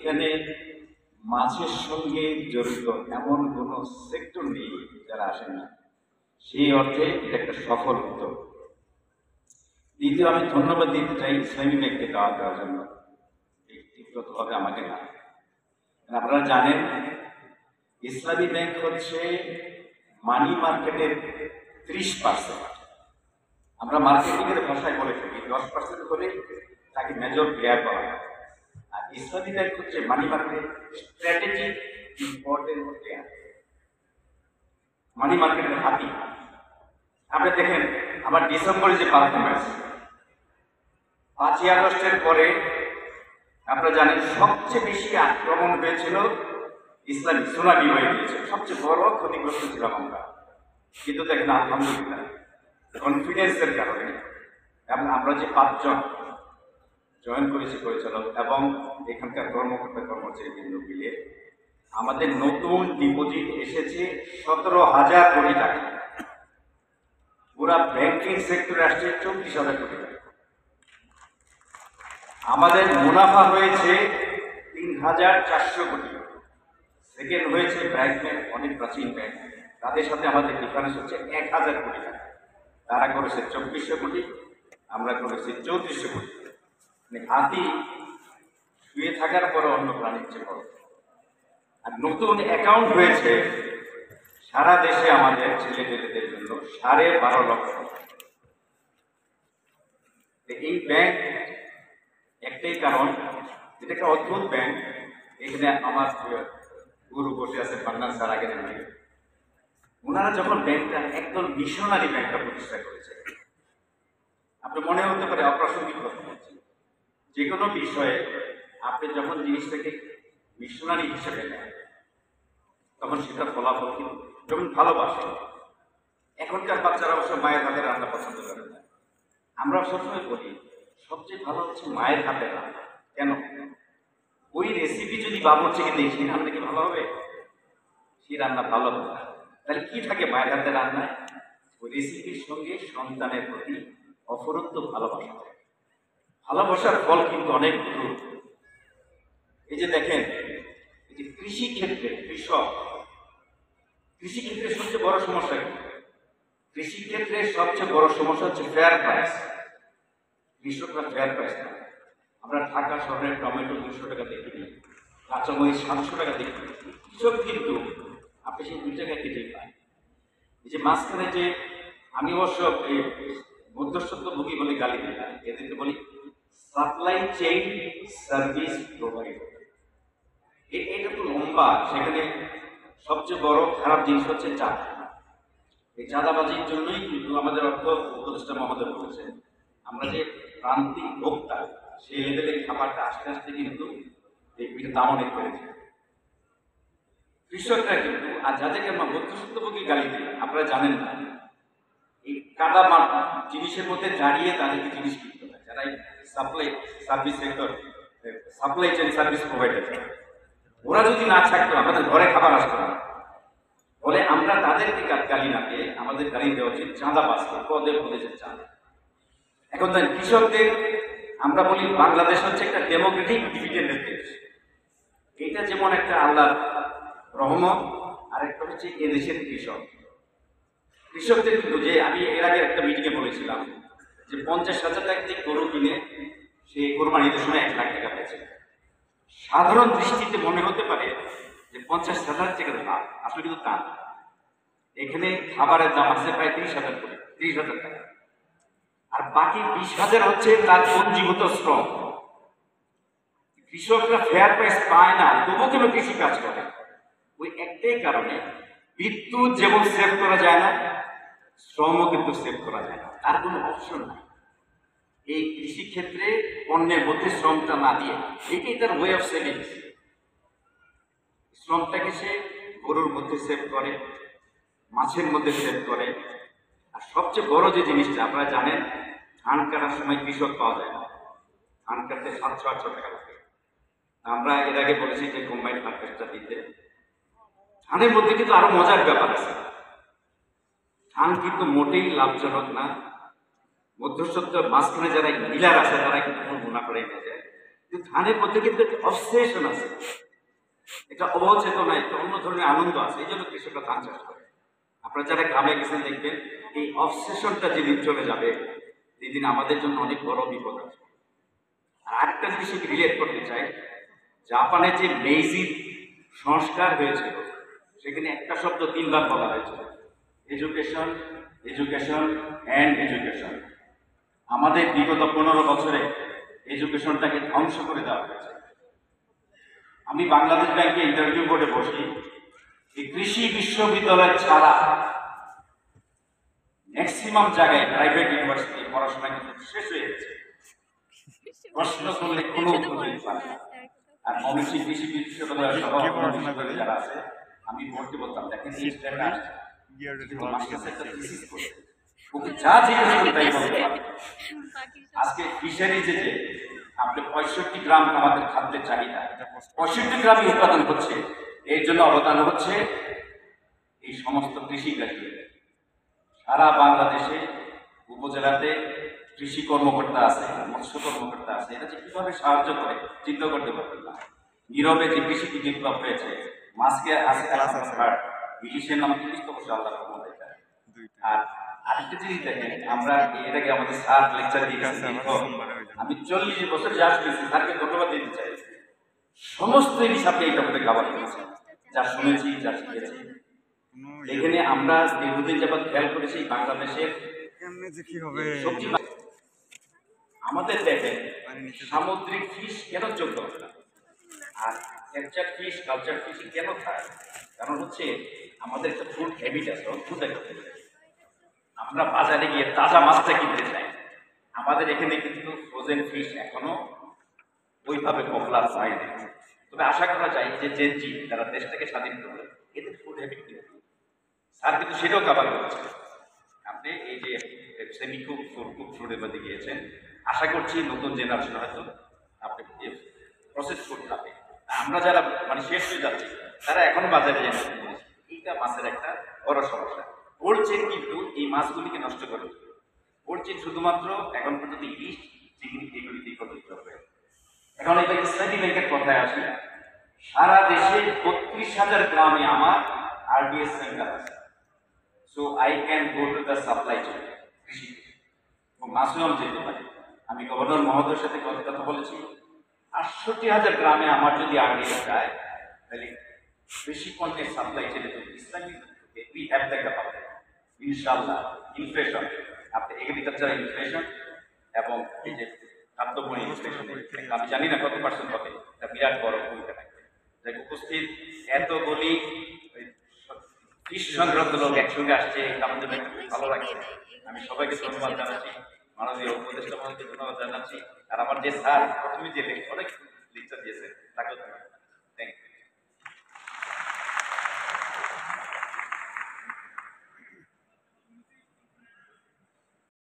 এখানে মাছের সঙ্গে জড়িত এমন কোন সেক্টর নেই যারা আসেন না। সেই অর্থে এটা একটা সফল উদ্যোগ। দ্বিতীয়, আমি ধন্যবাদ দিতে চাই ইসলামী ব্যাংককে দাওয়াত দেওয়ার জন্য, ব্যক্তিগতভাবে আমাকে না। আপনারা জানেন ইসলামী ব্যাংক হচ্ছে মানি মার্কেটের 30%। আমরা মার্কেটিং এর ভাষায় বলে থাকি 10% করে তাকে মেজর প্লেয়ার করা হয়। আর ইসলামী ব্যাংক হচ্ছে money market strategic important player, money মার্কেটের হাতি। আপনি দেখেন আমার ডিসেম্বরে যে পারফরমেন্স, 5ই আগস্টের পরে আপনারা জানেন সবচেয়ে বেশি আক্রমণ হয়েছিল ইসলামী, সুনামি হয়ে গিয়েছে, সবচেয়ে বড় ক্ষতিগ্রস্ত ছিলাম আমরা। কিন্তু দেখেন আলহামদুলিল্লাহ কনফিডেন্সের কারণে এবং আমরা যে 5 জন জয়েন করেছি পরিচালক এবং এখানকার কর্মকর্তা কর্মচারীবৃন্দ মিলে আমাদের নতুন ডিপোজিট এসেছে 17,000 কোটি টাকা। পুরা ব্যাংকিং সেক্টরে আসছে 34,000 কোটি টাকা। আমাদের মুনাফা হয়েছে 3,400 কোটি। সেকেন্ড হয়েছে ব্র্যাক ব্যাংক, অনেক প্রাচীন ব্যাংক, তাদের সাথে আমাদের ডিফারেন্স হচ্ছে 1,000 কোটি টাকা। তারা করেছে 2,400 কোটি, আমরা করেছি 3,400 কোটি। মানে হাতি শুয়ে থাকার পরে অন্য প্রাণীর চেয়ে বড়। আর নতুন অ্যাকাউন্ট হয়েছে সারা দেশে আমাদের ছেলেমেয়েদের জন্য 12.5 লক্ষ। এই ব্যাংক একটাই কারণ, এটা একটা অদ্ভুত ব্যাংক। এখানে আমার গুরু বসে আছে পান্নান স্যার, আগে জানি ওনারা যখন ব্যাংকটা একদম মিশনারি ব্যাংকটা প্রতিষ্ঠা করেছে, আপনি মনে হতে পারে অপ্রাসঙ্গিক কথা বলছি, যে কোনো বিষয়ে আপনি যখন জিনিসটাকে মিশনারি হিসেবে নেন তখন সেটা ফলাফল কিন্তু যখন ভালোবাসে। এখনকার বাচ্চারা অবশ্য মায়ের হাতে রান্না পছন্দ করে না। আমরা সবসময় বলি সবচেয়ে ভালো হচ্ছে মায়ের হাতে রান্না। কেন? ওই রেসিপি যদি বাবুর্চিকে দেখি রান্না কি ভালো হবে? সেই রান্না ভালো হবে না। তাহলে কি থাকে মায়ের হাতে রান্নায়? ওই রেসিপির সঙ্গে সন্তানের প্রতি অফুরন্ত ভালোবাসা থাকে। ভালোবাসার ফল কিন্তু অনেক দূর। এই যে দেখেন, এই যে কৃষি ক্ষেত্রে কৃষি ক্ষেত্রে সবচেয়ে বড় সমস্যা কি? কৃষি ক্ষেত্রে সবচেয়ে বড় সমস্যা হচ্ছে ফেয়ার প্রাইস। কৃষকরা ফেয়ার প্রাইস না। আমরা ঢাকা শহরের টমেটো 200 টাকা দেখি, কাঁচামরিচ 700 টাকা দেখি। কৃষক কিন্তু আপনি সেই 2 টাকা কেজি পায়। এই যে মাঝখানে যে আমি অবশ্য এই মধ্যস্বত্বভোগী বলে গালি দিই না, এদেরকে বলি সাপ্লাই চেইন সার্ভিস প্রোভাইডার। এটা তো লম্বা। সেখানে সবচেয়ে বড় খারাপ জিনিস হচ্ছে চাঁদা। এই চাঁদাবাজির জন্যই কিন্তু আমাদের অর্থ উপদেষ্টা মহোদয় বলেছেন আমরা যে প্রান্তিক ভোক্তা সেই লেভেলে খাবারটা আস্তে আস্তে কিন্তু দাম অনেক বেড়েছে। কৃষকরা কিন্তু, আর যাদেরকে আমরা মধ্যস্বত্বভোগী গালি দিই, আপনারা জানেন না এই কাদা জিনিসের মধ্যে দাঁড়িয়ে তাদেরকে জিনিস কিনতে হয়, যারা supply service sector, supply chain service provider, ওরা যদি না থাকতো আমাদের ঘরে খাবার আসতো না। বলে আমরা তাদেরকে গালি না দিয়ে আমাদের গালি দেওয়া উচিত চাঁদাবাজকে, পদে পদে যে চাঁদা। এখন তাই কৃষকদের আমরা বলি বাংলাদেশ হচ্ছে একটা ডেমোক্রেটিক ডিভিডেন্ডের দেশ। এটা যেমন একটা আল্লাহর রহমত, আর একটা হচ্ছে এদেশের কৃষকদের কিন্তু, যে আমি এর আগে একটা মিটিংয়ে বলেছিলাম যে 50,000 টাকা দিয়ে গরু কিনে সে কোরবানির সময় 1 লাখ টাকা পেয়েছে। সাধারণ দৃষ্টিতে মনে হতে পারে যে 50,000 টাকার লাভ, আসলে কিন্তু তা। এখানে খাবারের দাম আছে প্রায় 30,000 টাকা, আর বাকি 20,000 হচ্ছে তার পঞ্জীভূত শ্রম। কৃষকরা ফেয়ার প্রাইস পায় না, তবুও কেন কৃষি কাজ করে? ওই একটাই কারণে, বিদ্যুৎ যেমন সেভ করা যায় না, শ্রমও কিন্তু সেভ করা যায় না, তার কোনো অপশন নাই। এই কৃষি ক্ষেত্রে পণ্যের মধ্যে শ্রমটা না দিয়ে, এটাই তার ওয়ে অফ সেভিংস। শ্রমটাকে সে গরুর মধ্যে সেভ করে, মাছের মধ্যে সেভ করে। আর সবচেয়ে বড় যে জিনিসটা আপনারা জানেন, ধান কাটার সময় কৃষক পাওয়া যায় না। ধান কাটতে 700-800 টাকা লাগে। আমরা এর আগে বলেছি যে কম্বাইন্ড হারভেস্টটা দিতে। ধানের মধ্যে কিন্তু আরো মজার ব্যাপার আছে। ধান কিন্তু মোটেই লাভজনক না। মধ্যস্বত্ব মাঝখানে যারা মিলার আছে তারা কিন্তু মুনাফা রেখে যায়। কিন্তু ধানের মধ্যে কিন্তু একটা অবসেশন আছে, একটা অচেতনা, একটা অন্য ধরনের আনন্দ আছে, এই জন্য কৃষকরা ধান চাষ করে। আপনারা যারা গ্রামে গেছেন দেখবেন এই অবসেশনটা যেদিন চলে যাবে সেদিন আমাদের জন্য অনেক বড় বিপদ আছে। আর আরেকটা জিনিস আমি রিলেট করতে চাই, জাপানে যে মেইজি সংস্কার হয়েছিল সেখানে একটা শব্দ 3 বার বলা হয়েছিল, এডুকেশন, এডুকেশন অ্যান্ড এডুকেশন। আমাদের বিগত 15 বছরে এডুকেশনটাকে ধ্বংস করে দেওয়া হয়েছে। আমি বাংলাদেশ ব্যাংকে ইন্টারভিউ বোর্ডে বসি, এই কৃষি বিশ্ববিদ্যালয় ছাড়া ম্যাক্সিমাম জায়গায় প্রাইভেট ইউনিভার্সিটি পড়াশোনা কিন্তু শেষ হয়ে গেছে, প্রশ্ন করলে কোনো উত্তর দিতে পারে না। আর ময়মনসিংহ কৃষি বিশ্ববিদ্যালয় সহ যারা আছে, আমি ভর্তি বলতাম দেখেন এই স্ট্যান্ডার্ড ওকে যা জিজ্ঞেস করি তাই বলতে পারে। আজকে ফিশারিজে যে আপনি 65 গ্রাম আমাদের খাদ্যের চাহিদা, 65 গ্রামই উৎপাদন হচ্ছে, এর জন্য অবদান হচ্ছে এই সমস্ত কৃষি গ্রাহী। সারা বাংলাদেশে উপজেলাতে কৃষি কর্মকর্তা আছে, মৎস্য কর্মকর্তা আছে, এরা যে কিভাবে সাহায্য করে চিন্তা করতে পারবেন না। নীরবে যে কৃষি বিপ্লব হয়েছে, মাছকে আছে ইলিশের নাম 30 আল্লাহ রহমতে। আর আরেকটা জিনিস দেখেন, আমরা এর আগে আমাদের স্যার লেকচার দিয়েছেন, আমি 40 বছর যা শুনেছি, স্যারকে ধন্যবাদ দিতে চাই। সমস্ত হিসাবে এটা আমাদের খাবার করেছে, যা শুনেছি, যা শিখেছি। এখানে আমরা দীর্ঘদিন যাবৎ খেয়াল করেছি বাংলাদেশের সবজি আমাদের দেখেন সামুদ্রিক ফিশ কেন যোগ্য হবে না, আর ক্যাপচার ফিশ, কালচার ফিশ কেন খায়? কারণ হচ্ছে আমাদের একটা ফুড হ্যাবিট আছে, অদ্ভুত একটা। আমরা বাজারে গিয়ে তাজা মাছটা কিনতে চাই। আমাদের এখানে কিন্তু ফ্রোজেন ফিশ এখনো ওইভাবে পপুলার হয় না। তবে আশা করা যায় যে জেনজি যারা দেশটাকে স্বাধীন করবে, এদের ফুড হ্যাবিট কিন্তু স্যার কিন্তু সেটাও কাভার করেছে। আপনি এই যে সেমি কুক ফুডের মধ্যে গিয়েছেন, আশা করছি নতুন জেনারেশন হয়তো আপনি প্রসেস ফুড খাবে। আমরা যারা মানে শেষ হয়ে যাচ্ছি তারা এখনো বাজারে যায় না। এইটা মাছের একটা বড় সমস্যা। কোল্ড চেন কিন্তু এই মাছগুলিকে নষ্ট করে। কোল্ড চেন শুধুমাত্র এখন পর্যন্ত ইলিশ, চিংড়ি এগুলিতেই প্রযোজ্য হবে। এখন এটা ইসলামী ব্যাংকের কথায় আসি, সারা দেশে 32,000 গ্রামে আমার আরবিএস সেন্টার আছে। So I can go to the supply chain, কৃষি এবং মাছও আমি যেতে পারি। আমি গভর্নর মহোদয়ের সাথে কথা বলেছি, 68,000 গ্রামে আমার যদি আরবিএস যায় তাহলে কৃষি পণ্যের সাপ্লাই চেইনে তো ইসলামী উই হ্যাভ দ্য ক্যাপাবিলিটি ইনশাআল্লাহ। ইনফ্লেশন, আপনি এগ্রিকালচার ইনফ্লেশন এবং এই যে খাদ্যপণ্য ইনফ্লেশন, আমি জানি না কত পার্সেন্ট হবে, এটা বিরাট বড় ভূমিকা থাকবে। তাই উপস্থিত এতগুলি কৃষ সংক্রান্ত লোক একসঙ্গে আসছে, আমাদের ভালো লাগছে। আমি সবাইকে ধন্যবাদ জানাচ্ছি, মাননীয় উপদেষ্টা মহোদয়কে ধন্যবাদ জানাচ্ছি। আর আমার যে স্যার প্রথমে যে অনেক লেকচার দিয়েছে তাকেও ধন্যবাদ। Thank you.